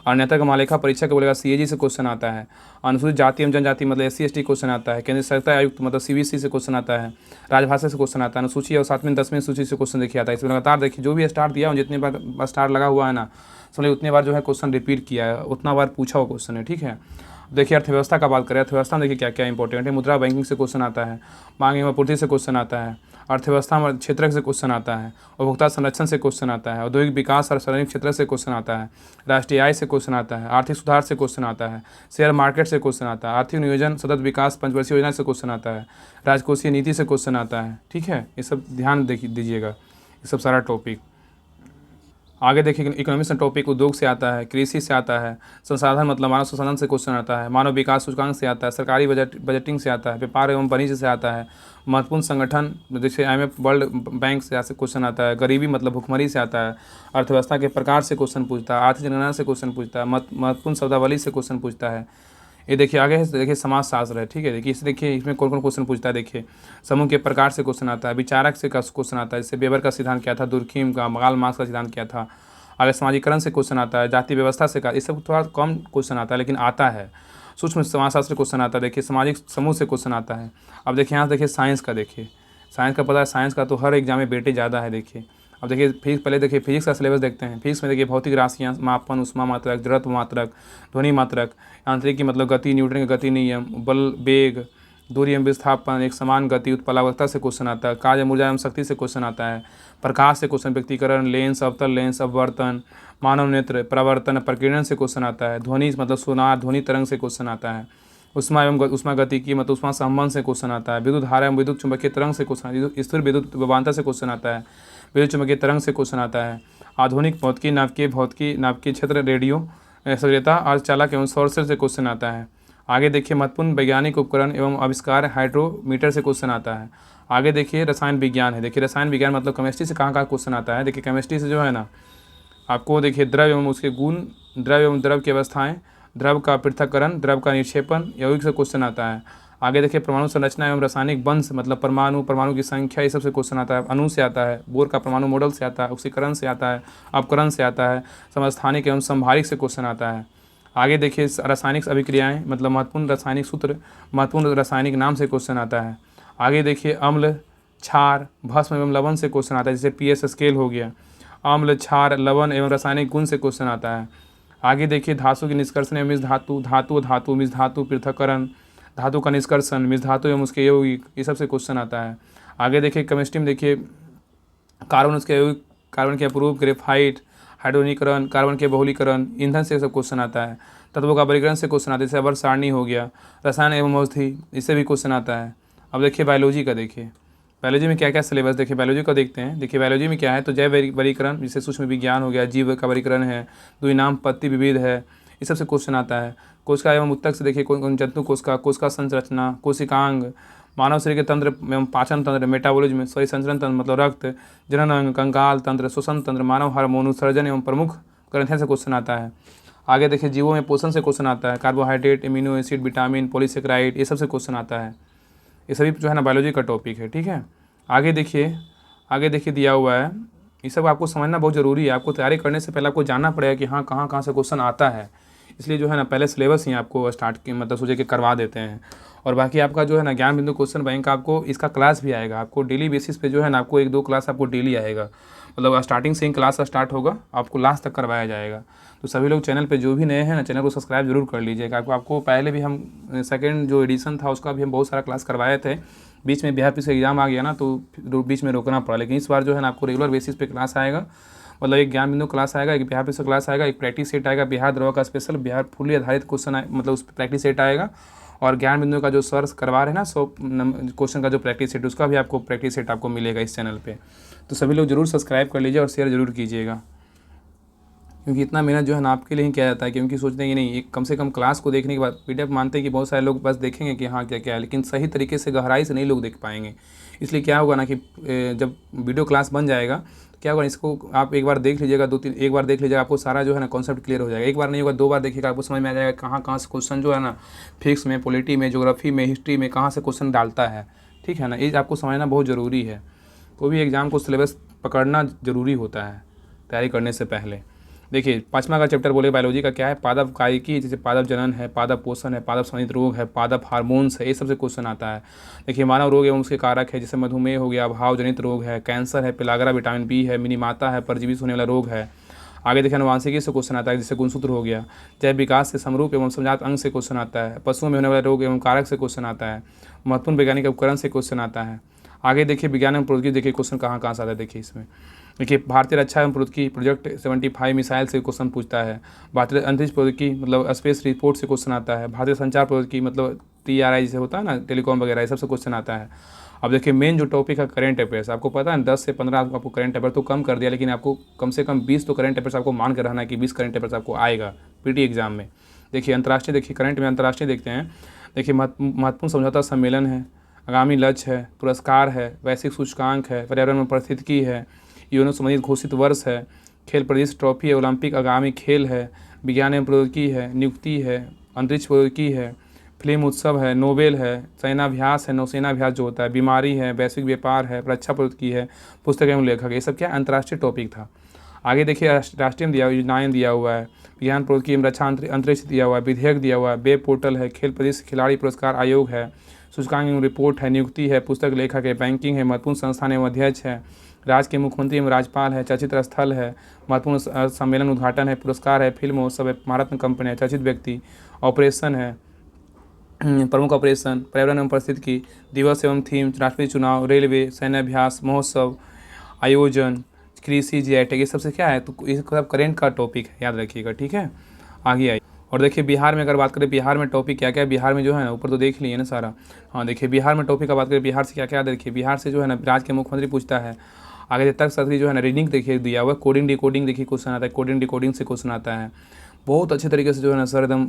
और नेता का महालेखा परीक्षा के बोलेगा CAG से क्वेश्चन आता है, अनुसूचित जाति एवं जनजाति मतलब SC/ST क्वेश्चन आता है, केंद्रीय सहायता आयुक्त मतलब CBC से क्वेश्चन आता है, राजभाषा से क्वेश्चन आता है, अनुसूची और 7वीं 10वीं सूची से क्वेश्चन देखिए आता है। इसमें लगातार देखिए जो भी स्टार दिया हो, जितने बार स्टार लगा हुआ है ना, समझिए उतने बार जो है क्वेश्चन रिपीट किया है, उतना बार पूछा हुआ क्वेश्चन है, ठीक है। देखिए अर्थव्यवस्था का बात करें, अर्थव्यवस्था में देखिए क्या क्या इंपॉर्टेंट है, मुद्रा बैंकिंग से क्वेश्चन आता है, मांग एवं आपूर्ति से क्वेश्चन आता है, अर्थव्यवस्था में क्षेत्र से क्वेश्चन आता है, उपभोक्ता संरक्षण से क्वेश्चन आता है, औद्योगिक विकास और सार्वजनिक क्षेत्र से क्वेश्चन आता है, राष्ट्रीय आय से क्वेश्चन आता है, आर्थिक सुधार से क्वेश्चन आता है, शेयर मार्केट से क्वेश्चन आता है, आर्थिक नियोजन, सतत विकास, पंचवर्षीय योजना से क्वेश्चन आता है, राजकोषीय नीति से क्वेश्चन आता है, ठीक है। ये सब ध्यान दीजिएगा, ये सब सारा टॉपिक। आगे देखिए इकोनॉमिक्स में टॉपिक उद्योग से आता है, कृषि से आता है, संसाधन मतलब मानव संसाधन से क्वेश्चन आता है, मानव विकास सूचकांक से आता है, सरकारी बजटिंग से आता है, व्यापार एवं वाणिज्य से आता है, महत्वपूर्ण संगठन जैसे IMF, वर्ल्ड बैंक से क्वेश्चन आता है, गरीबी मतलब भुखमरी से आता है, अर्थव्यवस्था के प्रकार से क्वेश्चन पूछता है, आर्थिक जनगणना से क्वेश्चन पूछता है, महत्वपूर्ण शब्दावली से क्वेश्चन पूछता है। ये देखिए आगे है, देखिए समाजशास्त्र है, ठीक है। देखिए इसे देखिए इसमें कौन कौन क्वेश्चन पूछता है। देखिए समूह के प्रकार से क्वेश्चन आता है, विचारक से क्वेश्चन आता है, जैसे वेबर का सिद्धांत क्या था, दुर्खीम का, कार्ल मार्क्स का सिद्धांत क्या था। आगे समाजीकरण से क्वेश्चन आता है, जाति व्यवस्था से का, ये सब थोड़ा कम क्वेश्चन आता है लेकिन आता है। सूक्ष्म समाजशास्त्र क्वेश्चन आता है, देखिए सामाजिक समूह से क्वेश्चन आता है। अब देखिए यहाँ देखिए साइंस का, देखिए साइंस का पता है, साइंस का तो हर एग्जाम में बेटे ज़्यादा है। देखिए अब देखिए फिजिक्स, पहले देखिए फिजिक्स का सिलेबस देखते हैं। फिजिक्स में देखिए भौतिक राशियाँ, मापन, ऊष्मा मात्रक, जड़त्व मात्रक, ध्वनि मात्रक, यांत्रिकी मतलब गति, न्यूटन के गति नियम, बल, वेग, दूरी एवं विस्थापन, एक समान गति, उत्प्लावकता से क्वेश्चन आता है, कार्य, ऊर्जा एवं शक्ति से क्वेश्चन आता है, प्रकाश से क्वेश्चन, व्यक्तिकरण, लेंस, अवतल लेंस, अपवर्तन, मानव नेत्र, प्रवर्तन, प्रकीर्णन से क्वेश्चन आता है, ध्वनि मतलब सोनार, ध्वनि तरंग से क्वेश्चन आता है, उष्मा एवं उष्मा गतिकी मतलब उष्मा संबंध से क्वेश्चन आता है, विद्युत धारा एवं विद्युत चुंबकीय तरंग से क्वेश्चन, स्थिर विद्युत विभवांतर से क्वेश्चन आता है, विद्युत चुंबकीय तरंग से क्वेश्चन आता है, आधुनिक भौतिकी नाभिकीय क्षेत्र, रेडियो सक्रियता, अर्धचालक एवं सौर से क्वेश्चन आता है। आगे देखिए महत्वपूर्ण वैज्ञानिक उपकरण एवं आविष्कार, हाइड्रोमीटर से क्वेश्चन आता है। आगे देखिए रसायन विज्ञान है, देखिए रसायन विज्ञान मतलब केमिस्ट्री से कहाँ क्वेश्चन आता है। देखिए केमिस्ट्री से जो है ना आपको देखिए द्रव एवं उसके गुण, द्रव एवं द्रव की अवस्थाएं, द्रव का पृथक्करण, द्रव का निक्षेपण, यौगिक से क्वेश्चन आता है। आगे देखिए परमाणु संरचना एवं रासायनिक बंध मतलब परमाणु की संख्या, ये सबसे क्वेश्चन आता है। अणु से आता है, बोर का परमाणु मॉडल से आता है, ऑक्सीकरण से आता है, अपकरण से आता है, समस्थानिक एवं संभारिक से क्वेश्चन आता है। आगे देखिए रासायनिक अभिक्रियाएं, मतलब महत्वपूर्ण रासायनिक सूत्र, महत्वपूर्ण रासायनिक नाम से क्वेश्चन आता है। आगे देखिए अम्ल, क्षार, भस्म एवं लवण से क्वेश्चन आता है, जैसे पीएच स्केल हो गया। अम्ल, क्षार, लवण एवं रासायनिक गुण से क्वेश्चन आता है। आगे देखिए धातु की निष्कर्षण एवं मिश्र धातु, धातु धातु मिश्र धातु पृथक्करण, धातु का निष्कर्षण, मिश्र धातु एवं उसके यौगिक, ये सब से क्वेश्चन आता है। आगे देखिए केमिस्ट्री में देखिए कार्बन, उसके यौगिक, कार्बन के अपरूप, ग्रेफाइट, हाइड्रोजनीकरण, कार्बन के बहुलीकरण, ईंधन से सब क्वेश्चन आता है। तत्वों का वर्गीकरण से क्वेश्चन आता है, जैसे अवर सारणी हो गया, रसायन एवं औषधि, इससे भी क्वेश्चन आता है। अब देखिए बायोलॉजी का, देखिए बायोलॉजी में क्या क्या सिलेबस, देखिए बायोलॉजी का देखते हैं। देखिए बायोलॉजी में क्या है, तो जैव वर्गीकरण, जिसे सूक्ष्म विज्ञान हो गया, जीव का वर्गीकरण है, द्विनाम पत्ती विविध है, इस सब से क्वेश्चन आता है। कोशिका एवं उत्तक से देखिए कौन कौन जंतु कोशिका, कोशिका संरचना, कोशिकांग, मानव शरीर के तंत्र एवं पाचन तंत्र, मेटाबॉलिज्म, सॉरी संचरण तंत्र मतलब रक्त, जनन अंग, कंकाल तंत्र, श्वसन तंत्र, मानव हार्मोन उत्सर्जन एवं प्रमुख ग्रंथन से क्वेश्चन आता है। आगे देखिए जीवों में पोषण से क्वेश्चन आता है, carbohydrate, amino acid, vitamin, polysaccharide, ये सब से क्वेश्चन आता है। ये सभी जो है ना बायोलॉजी का टॉपिक है, ठीक है। आगे देखिए दिया हुआ है, ये सब आपको समझना बहुत ज़रूरी है। आपको तैयारी करने से पहले आपको जानना पड़ेगा कि हाँ कहाँ कहाँ से क्वेश्चन आता है, इसलिए जो है ना पहले सिलेबस ही आपको स्टार्ट की मतलब सोचे कि करवा देते हैं। और बाकी आपका जो है ना ज्ञान बिंदु क्वेश्चन बैंक, आपको इसका क्लास भी आएगा, आपको डेली बेसिस पे जो है ना आपको 1-2 क्लास आपको डेली आएगा, मतलब स्टार्टिंग से ही क्लास स्टार्ट होगा, आपको लास्ट तक करवाया जाएगा। तो सभी लोग चैनल पे जो भी नए हैं ना, चैनल को सब्सक्राइब जरूर कर लीजिएगा। आपको पहले भी हम सेकेंड जो एडिशन था उसका भी हम बहुत सारा क्लास करवाए थे, बीच में बिहार पुलिस का एग्जाम आ गया ना तो बीच में रोकना पड़ा, लेकिन इस बार जो है ना आपको रेगुलर बेसिस पे क्लास आएगा, मतलब एक ज्ञान बिंदु क्लास आएगा, एक बिहार पुलिस का क्लास आएगा, एक प्रैक्टिस सेट आएगा, बिहार दरोगा का स्पेशल बिहार फुल्ली आधारित क्वेश्चन मतलब उस पर प्रैक्टिस सेट आएगा, और ज्ञान बिंदु का जो सर करवा रहे हैं ना 100 क्वेश्चन का जो प्रैक्टिस सेट, उसका भी आपको प्रैक्टिस सेट आपको मिलेगा इस चैनल पे। तो सभी लोग जरूर सब्सक्राइब कर लीजिए और शेयर जरूर कीजिएगा, क्योंकि इतना मेहनत जो है ना आपके लिए ही किया जाता है। क्योंकि सोचते हैं कि नहीं, एक कम से कम क्लास को देखने के बाद पीडीएफ मानते हैं कि बहुत सारे लोग बस देखेंगे कि हाँ क्या क्या है, लेकिन सही तरीके से गहराई से नहीं लोग देख पाएंगे। इसलिए क्या होगा ना कि जब वीडियो क्लास बन जाएगा तो क्या होगा, इसको आप एक बार देख लीजिएगा, 2-3 एक बार देख लीजिएगा, आपको सारा जो है ना कॉन्सेप्ट क्लियर हो जाएगा। एक बार नहीं होगा 2 बार देखिएगा, आपको समझ में आ जाएगा कहाँ कहाँ से क्वेश्चन जो है ना फिजिक्स में, पॉलिटी में, ज्योग्राफी में, हिस्ट्री में कहाँ से क्वेश्चन डालता है, ठीक है ना। ये आपको समझना बहुत ज़रूरी है। कोई भी एग्ज़ाम को सिलेबस पकड़ना ज़रूरी होता है तैयारी करने से पहले। देखिए 5वां का चैप्टर बोले बायोलॉजी का क्या है, पादप कायिकी, जैसे पादप जनन है, पादप पोषण है, पादप संबंधित रोग है, पादप हार्मोन्स है, ये सबसे क्वेश्चन आता है। देखिए मानव रोग एवं उसके कारक है, जैसे मधुमेह हो गया, भाव जनित रोग है, कैंसर है, पिलागरा, विटामिन बी है, मिनीमाता है, परजीवी से होने वाला रोग है। आगे देखिए अनुवांशिकी से क्वेश्चन आता है, जैसे गुणसूत्र हो गया। जैव विकास से समरूप एवं समजात अंग से क्वेश्चन आता है। पशुओं में होने वाले रोग एवं कारक से क्वेश्चन आता है। महत्वपूर्ण वैज्ञानिक उपकरण से क्वेश्चन आता है। आगे देखिए विज्ञान एवं प्रौद्योगिकी, देखिए क्वेश्चन कहाँ कहाँ से आता है, देखिए इसमें देखिए भारतीय रक्षा एवं प्रौद्योगिकी प्रोजेक्ट 75 मिसाइल से क्वेश्चन पूछता है। भारतीय अंतरिक्ष प्रौद्योगिकी मतलब स्पेस रिपोर्ट से क्वेश्चन आता है। भारतीय संचार प्रौद्योगिकी मतलब TRI जैसे होता है ना, टेलीकॉम वगैरह, ये सबसे क्वेश्चन आता है। अब देखिए मेन जो टॉपिक है करेंट अफेयर्स, आपको पता है 10 से 15 आपको करेंट अफेयर तो कम कर दिया, लेकिन आपको कम से कम 20 तो करेंट अफेयर्स आपको मान कर रहना है कि 20 करेंट अफेयर्स आपको आएगा पीटी एग्जाम में। देखिए अंतर्राष्ट्रीय, देखिए करंट में अंतर्राष्ट्रीय देखते हैं। देखिए महत्वपूर्ण समझौता सम्मेलन है, आगामी लक्ष्य है, पुरस्कार है, वैश्विक सूचकांक है, पर्यावरण में पारिस्थितिकी है, यूएनओ संबंधित घोषित वर्ष है, खेल प्रदेश ट्रॉफी है, ओलंपिक आगामी खेल है, विज्ञान एवं प्रौद्योगिकी है, नियुक्ति है, अंतरिक्ष प्रौद्योगिकी है, फिल्म उत्सव है, नोबेल है, सेनाभ्यास है, नौसेनाभ्यास जो होता है, बीमारी है, वैश्विक व्यापार है, रक्षा प्रौद्योगिकी है, पुस्तक एवं लेखक, ये सब क्या अंतर्राष्ट्रीय टॉपिक था। आगे देखिए राष्ट्रीय में दिया योजनाएँ दिया हुआ है, विज्ञान प्रौद्योगिकी एवं रक्षा अंतरिक्ष दिया हुआ है, विधेयक दिया हुआ है, वेब पोर्टल है, खेल प्रदेश खिलाड़ी पुरस्कार आयोग है, सूचकांक एवं रिपोर्ट है, नियुक्ति है, पुस्तक लेखक है, बैंकिंग है, महत्वपूर्ण संस्थान एवं अध्यक्ष है, राज्य के मुख्यमंत्री एवं राज्यपाल है, चलचित्र स्थल है, महत्वपूर्ण सम्मेलन उद्घाटन है, पुरस्कार है, फिल्म महोत्सव है, महारत्न कंपनी है, चर्चित व्यक्ति, ऑपरेशन है, प्रमुख ऑपरेशन, पर्यावरण एवं पारिस्थितिकी, दिवस एवं थीम, राष्ट्रपति चुनाव, रेलवे, सैन्याभ्यास, महोत्सव, आयोजन, कृषि, GI टैग, ये सबसे क्या है, तो ये सब करेंट का टॉपिक है, याद रखिएगा, ठीक है। आगे आइए और देखिए बिहार में अगर बात करें, बिहार में टॉपिक क्या क्या है, बिहार में जो है ना ऊपर तो देख लिए ना सारा। हाँ देखिए बिहार में टॉपिक का बात करें, बिहार से क्या क्या, देखिए बिहार से जो है ना राज्य के मुख्यमंत्री पूछता है। आगे तर्क शास्त्री जो है ना रीडिंग देखिए दिया हुआ है, कोडिंग डिकोडिंग देखिए क्वेश्चन आता है, कोडिंग डिकोडिंग से क्वेश्चन आता है। बहुत अच्छे तरीके से जो है ना सर एकदम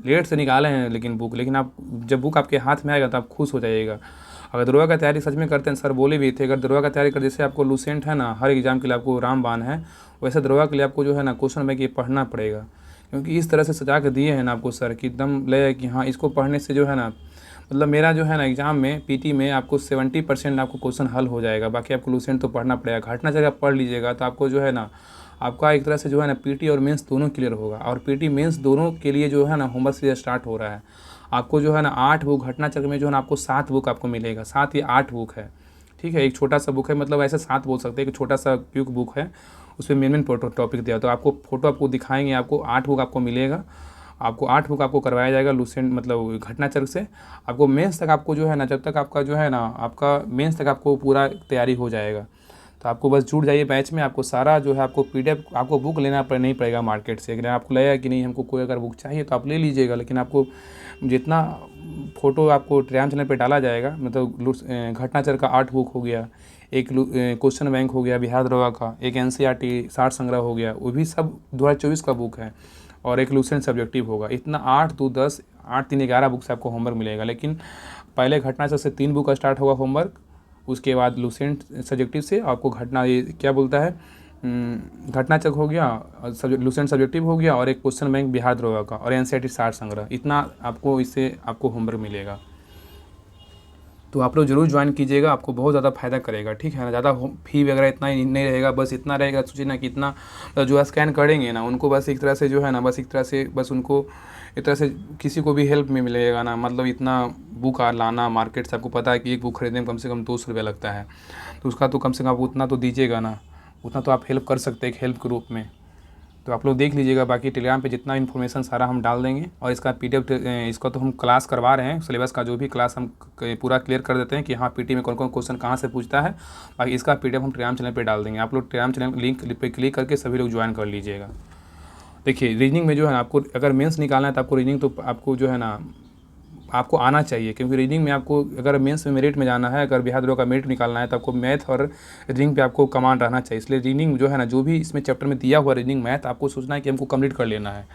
लेट से निकाले हैं लेकिन बुक, लेकिन आप जब बुक आपके हाथ में आएगा तो आप खुश हो जाइएगा। अगर दरोगा का तैयारी सच में करते हैं, सर बोले भी थे, अगर दरोगा का तैयारी कर, जैसे आपको लूसेंट है ना हर एग्जाम के लिए आपको रामबाण है, वैसे दरोगा के लिए आपको जो है ना क्वेश्चन बैंक ये पढ़ना पड़ेगा, क्योंकि इस तरह से सजा के दिए हैं ना आपको सर कि एकदम लगे कि हाँ इसको पढ़ने से जो है ना, मतलब मेरा जो है ना एग्जाम में पीटी में आपको 70% आपको क्वेश्चन हल हो जाएगा। बाकी आपको लूसेंट तो पढ़ना पड़ेगा, घटना जगह पढ़ लीजिएगा तो आपको जो है ना आपका एक तरह से जो है ना पीटी और मेंस दोनों क्लियर होगा। और पीटी मेंस दोनों के लिए जो है ना होमवर्क सीरीज स्टार्ट हो रहा है। आपको जो है ना 8 बुक, घटना चक्र में जो है ना आपको 7 बुक आपको मिलेगा, 7 या 8 बुक है, ठीक है। एक छोटा सा बुक है, मतलब ऐसे 7 बोल सकते हैं, एक छोटा सा क्विक बुक है, उसमें मेन टॉपिक दिया, तो आपको फोटो आपको दिखाएंगे, आपको 8 बुक आपको मिलेगा। आपको 8 बुक आपको करवाया जाएगा लूसेंट मतलब घटना चक्र से। आपको मेंस तक आपको जो है ना, जब तक आपका जो है ना आपका मेंस तक आपको पूरा तैयारी हो जाएगा। तो आपको बस जुड़ जाइए बैच में। आपको सारा जो है आपको पीडीएफ आपको बुक लेना नहीं पड़ेगा मार्केट से। अगर आपको लगेगा कि नहीं हमको कोई अगर बुक चाहिए तो आप ले लीजिएगा, लेकिन आपको जितना फ़ोटो आपको टेलीग्राम चैनल पे डाला जाएगा, मतलब घटना चक्र का 8 बुक हो गया, एक क्वेश्चन बैंक हो गया बिहार दरोगा का, एक एनसीईआरटी 60 संग्रह हो गया, वो भी सब 2024 का बुक है, और एक लूसेंट सब्जेक्टिव होगा। इतना 8 2 10 8 3 11 बुक से आपको होमवर्क मिलेगा। लेकिन पहले घटना चक्र से 3 बुक का स्टार्ट होगा होमवर्क, उसके बाद लूसेंट सब्जेक्टिव से आपको घटना ये क्या बोलता है घटना चक्र हो गया, लूसेंट सब्जेक्टिव हो गया, और एक क्वेश्चन बैंक बिहार दरोगा का, और एनसीईआरटी 60 संग्रह। इतना आपको इससे आपको होमवर्क मिलेगा। तो आप लोग जरूर ज्वाइन कीजिएगा, आपको बहुत ज़्यादा फायदा करेगा, ठीक है ना। ज़्यादा फी वगैरह इतना ही नहीं रहेगा, बस इतना रहेगा, सोचिए ना कि इतना जो स्कैन करेंगे ना उनको बस एक तरह से जो है ना, बस एक तरह से बस उनको एक तरह से किसी को भी हेल्प में मिलेगा ना। मतलब इतना बुक लाना मार्केट से, आपको पता है कि एक बुक खरीदने में कम से कम 200 रुपये लगता है, तो उसका तो कम से कम आप उतना तो दीजिएगा ना, उतना तो आप हेल्प कर सकते हैं एक हेल्प के रूप में। तो आप लोग देख लीजिएगा, बाकी टेलीग्राम पे जितना इन्फॉर्मेशन सारा हम डाल देंगे। और इसका पीडीएफ इसका तो हम क्लास करवा रहे हैं, सिलेबस का जो भी क्लास हम पूरा क्लियर कर देते हैं कि हाँ पीटी में कौन कौन क्वेश्चन कहाँ से पूछता है। बाकी इसका पीडीएफ हम टेलीग्राम चैनल पे डाल देंगे, आप लोग टेलीग्राम चैनल लिंक पे क्लिक करके सभी लोग ज्वाइन कर लीजिएगा। देखिए रीजनिंग में जो है ना आपको अगर मेंस निकालना है तो आपको रीजनिंग तो आपको जो है ना आपको आना चाहिए, क्योंकि रीजनिंग में आपको अगर मेंस में मेरिट में जाना है, अगर बिहार दरोगा का मेरिट निकालना है तो आपको मैथ और रीजनिंग पे आपको कमांड रहना चाहिए। इसलिए रीजनिंग जो है ना, जो भी इसमें चैप्टर में दिया हुआ रीजनिंग मैथ, आपको सोचना है कि हमको कंप्लीट कर लेना है।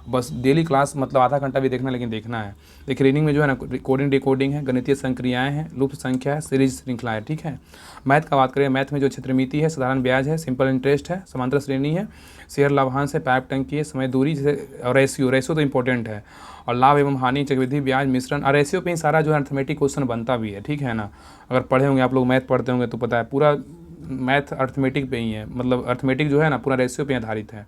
बस डेली क्लास मतलब आधा घंटा भी देखना, लेकिन देखना है। देखिए रीडिंग में जो है ना कोडिंग डिकोडिंग है, गणितीय संक्रियाएं हैं, लुप्त संख्या है, सीरीज श्रृंखला है, ठीक है। मैथ का बात करें, मैथ में जो क्षेत्रमिति है, साधारण ब्याज है, सिंपल इंटरेस्ट है, समांतर श्रेणी है, शेयर लाभांश है, पाइप टंकी है, समय दूरी जैसे, और रेशियो तो इंपॉर्टेंट है, और लाभ एवं हानि, चक्रवृद्धि ब्याज मिश्रण, और रेशियो पे ही सारा जो है अर्थमेटिक क्वेश्चन बनता भी है, ठीक है ना। अगर पढ़े होंगे आप लोग, मैथ पढ़ते होंगे तो पता है पूरा मैथ अर्थमेटिक पे ही है, मतलब अर्थमेटिक जो है ना पूरा रेशियो पे आधारित है।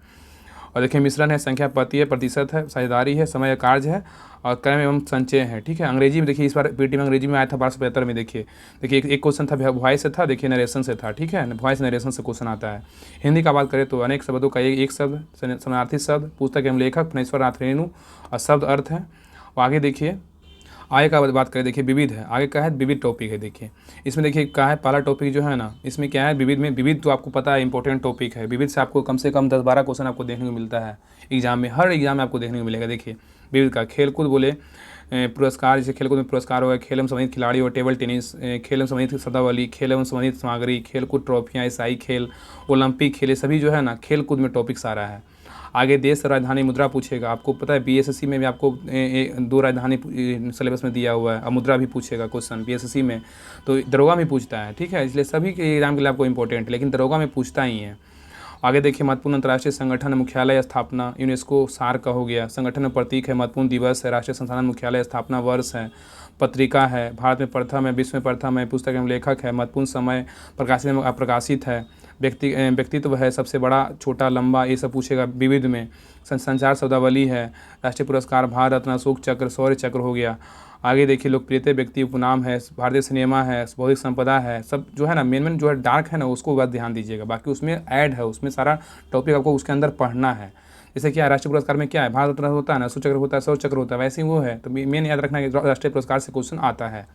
और देखिए मिश्रण है, संख्या पति है, प्रतिशत है, साझेदारी है, समय कार्य है, और क्रम एवं संचय है, ठीक है। अंग्रेजी में देखिए इस बार पीटी में अंग्रेजी में आया था 1275 में। देखिए एक क्वेश्चन था वॉइस से था, देखिए नरेशन से था, ठीक है, वॉइस नरेशन से क्वेश्चन आता है। हिंदी का बात करें तो अनेक शब्दों का एक शब्द, समानार्थी शब्द, पुस्तक एवं लेखक, फनेश्वर नाथ रेणु, और शब्द अर्थ है। और आगे देखिए आगे का बात करें, देखिए विविध है, आगे का है विविध टॉपिक है। देखिए इसमें देखिए क्या है, पहला टॉपिक जो है ना इसमें क्या है विविध में, विविध तो आपको पता है इंपॉर्टेंट टॉपिक है। विविध से आपको कम से कम 10-12 क्वेश्चन आपको देखने को मिलता है एग्जाम में, हर एग्जाम में आपको देखने को मिलेगा। देखिए विविध का खेलकूद बोले पुरस्कार, जैसे खेलकूद में पुरस्कार हो गया, खेल एवं संबंधित खिलाड़ी और टेबल टेनिस, खेल एवं संबंधित शब्दावली, खेल एवं संबंधित सामग्री, खेलकूद ट्रॉफियाँ, ईसाई खेल, ओलंपिक खेल, सभी जो है ना खेल कूद में टॉपिक सारा है। आगे देश राजधानी मुद्रा पूछेगा, आपको पता है बीएसएससी में भी आपको 2 राजधानी सिलेबस में दिया हुआ है, और मुद्रा भी पूछेगा क्वेश्चन बीएसएससी में, तो दरोगा में पूछता है, ठीक है। इसलिए सभी के एग्जाम के लिए आपको इंपॉर्टेंट है, लेकिन दरोगा में पूछता ही है। आगे देखिए महत्वपूर्ण अंतर्राष्ट्रीय संगठन, मुख्यालय स्थापना, यूनेस्को सार का हो गया, संगठन में प्रतीक है, महत्वपूर्ण दिवस है, राष्ट्रीय संस्थान मुख्यालय स्थापना वर्ष है, पत्रिका है, भारत में प्रथम है, विश्व में प्रथम है, पुस्तक एवं लेखक है, महत्वपूर्ण समय, प्रकाशित में अप्रकाशित है, व्यक्तित्व है, सबसे बड़ा छोटा लंबा, ये सब पूछेगा विविध में। संचार शब्दावली है, राष्ट्रीय पुरस्कार, भारत रत्न, अशोक चक्र, शौर्य चक्र हो गया। आगे देखिए लोकप्रियता, व्यक्ति उपनाम है, भारतीय सिनेमा है, बौद्धिक संपदा है, सब जो है ना मेन जो है डार्क है ना उसको बस ध्यान दीजिएगा। बाकी उसमें ऐड है, उसमें सारा टॉपिक आपको उसके अंदर पढ़ना है। जैसे क्या है राष्ट्रीय पुरस्कार में क्या है, भारत रत्न होता है ना, अशोक चक्र होता है, शौर्य चक्र होता है, वैसे ही वो है। तो मेन याद रखना है कि राष्ट्रीय पुरस्कार से क्वेश्चन आता है।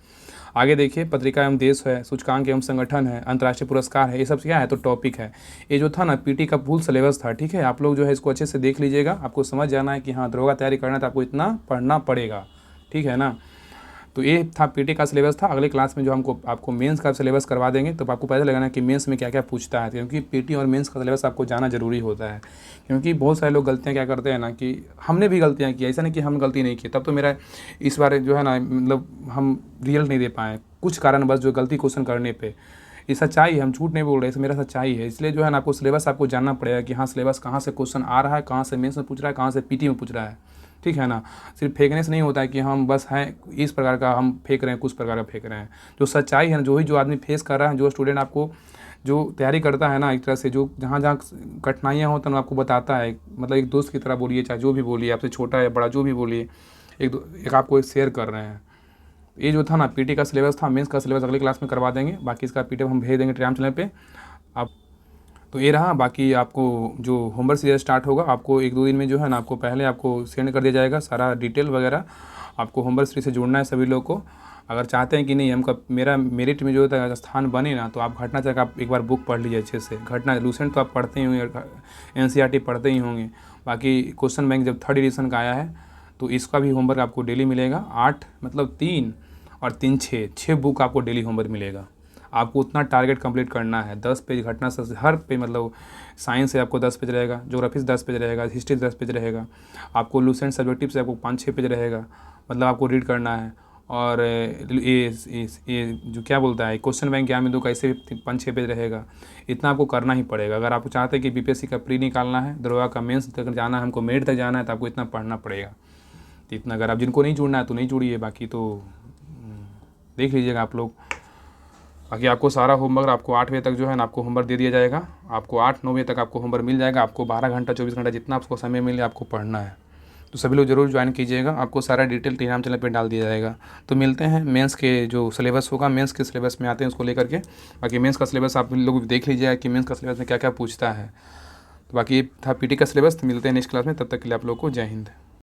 आगे देखिए पत्रिका एवं देश है, सूचकांक एवं संगठन है, अंतर्राष्ट्रीय पुरस्कार है, ये सब क्या है तो टॉपिक है। ये जो था ना पीटी का फुल सिलेबस था, ठीक है। आप लोग जो है इसको अच्छे से देख लीजिएगा, आपको समझ जाना है कि हाँ दरोगा तैयारी करना है तो आपको इतना पढ़ना पड़ेगा, ठीक है ना। तो ये था पीटी का सिलेबस था। अगले क्लास में जो हमको आपको मेंस का सिलेबस करवा देंगे, तो आपको पता लगाना कि मेंस में क्या क्या पूछता है, क्योंकि पीटी और मेंस का सिलेबस आपको जाना जरूरी होता है। क्योंकि बहुत सारे लोग गलतियाँ क्या करते हैं ना, कि हमने भी गलतियाँ की, ऐसा नहीं कि हम गलती नहीं की, तब तो मेरा इस बार जो है ना मतलब हम रिजल्ट नहीं दे पाए कुछ कारण बस जो गलती क्वेश्चन करने पे। ये सच्चाई है, हम झूठ नहीं बोल रहे, इसे मेरा सच्चाई है। इसलिए जो है ना आपको सिलेबस आपको जानना पड़ेगा कि हाँ सिलेबस कहाँ से क्वेश्चन आ रहा है, कहाँ से मेंस में पूछ रहा है, कहाँ से पीटी में पूछ रहा है, ठीक है ना। सिर्फ फेंकने से नहीं होता है कि हम बस हैं इस प्रकार का हम फेंक रहे हैं, कुछ प्रकार का फेंक रहे हैं। जो सच्चाई है, जो आदमी फेस कर रहा है, जो स्टूडेंट आपको जो तैयारी करता है ना, एक तरह से जो जहाँ जहाँ कठिनाइयाँ होती हैं आपको बताता है, मतलब एक दोस्त की तरह बोलिए, चाहे जो भी बोलिए, आपसे छोटा या बड़ा जो भी बोलिए, एक आपको शेयर कर रहे हैं। ये जो था ना पीटी का सिलेबस था, मेंस का सिलेबस अगली क्लास में करवा देंगे, बाकी इसका पीडीएफ हम भेज देंगे टेलीग्राम चैनल पे आप। तो ये रहा, बाकी आपको जो होमवर्क सीरीज स्टार्ट होगा, आपको 1-2 दिन में जो है ना आपको पहले आपको सेंड कर दिया जाएगा सारा डिटेल वगैरह। आपको होमवर्क सीरीज से जुड़ना है सभी लोग को। अगर चाहते हैं कि नहीं हमका मेरा मेरिट में जो है स्थान बने ना, तो आप घटना चक्र आप एक बार बुक पढ़ लीजिए अच्छे से। घटना लूसेंट तो आप पढ़ते ही होंगे, एनसीईआरटी पढ़ते ही होंगे। बाकी क्वेश्चन बैंक जब 3rd एडिशन का आया है तो इसका भी होमवर्क आपको डेली मिलेगा। 8 मतलब 3 और 3 6 बुक आपको डेली होमवर्क मिलेगा। आपको उतना टारगेट कंप्लीट करना है। 10 पेज घटना से हर पे, मतलब साइंस से आपको 10 पेज रहेगा, ज्योग्राफी से 10 पेज रहेगा, हिस्ट्री से 10 पेज रहेगा, आपको लूसेंट सब्जेक्टिव से आपको 5-6 पेज रहेगा, मतलब आपको रीड करना है। और ये जो क्या बोलता है क्वेश्चन बैंक क्या में दो कैसे 5-6 पेज रहेगा। इतना आपको करना ही पड़ेगा। अगर आप चाहते हैं कि बीपीएससी का प्री निकालना है, दरोगा का मेंस तक जाना है, हमको मेरिट तक जाना है, तो आपको इतना पढ़ना पड़ेगा। तो इतना अगर आप जिनको नहीं जुड़ना है तो नहीं जुड़िए, बाकी तो देख लीजिएगा आप लोग। बाकी आपको सारा होमवर्क आपको 8 बजे तक जो है ना आपको होमवर्क दे दिया जाएगा। आपको 8-9 बजे तक आपको होमवर्क मिल जाएगा। आपको 12 घंटा 24 घंटा जितना आपको समय मिले आपको पढ़ना है। तो सभी लोग ज़रूर ज्वाइन कीजिएगा। आपको सारा डिटेल टेलीग्राम चैनल पे डाल दिया जाएगा। तो मिलते हैं मेंस के जो सिलेबस होगा, मेंस के सिलेबस में आते हैं उसको लेकर के। बाकी मेंस का सिलेबस आप लोग देख लीजिएगा कि मेंस का सिलेबस में क्या क्या पूछता है। तो बाकी ये था पीटी का सिलेबस। तो मिलते हैं नेक्स्ट क्लास में, तब तक के लिए आप लोग को जय हिंद।